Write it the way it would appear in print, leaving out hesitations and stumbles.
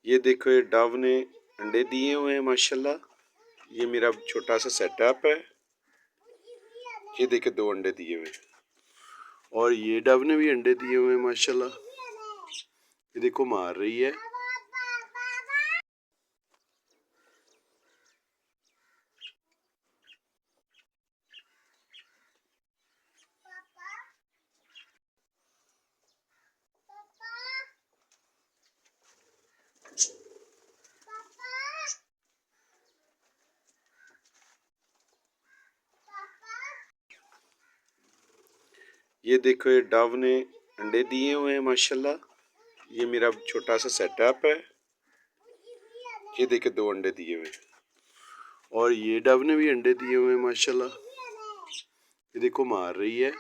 ये देखो, ये डव ने अंडे दिए हुए हैं माशाल्लाह। ये मेरा छोटा सा सेटअप है। ये देखो 2 अंडे दिए हुए हैं। और ये डव ने भी अंडे दिए हुए हैं माशाल्लाह। ये देखो मार रही है। ये देखो, ये डव ने अंडे दिए हुए हैं माशाल्लाह। ये मेरा छोटा सा सेटअप है। ये देखो 2 अंडे दिए हुए हैं। और ये डव ने भी अंडे दिए हुए हैं माशाल्लाह। ये देखो मार रही है।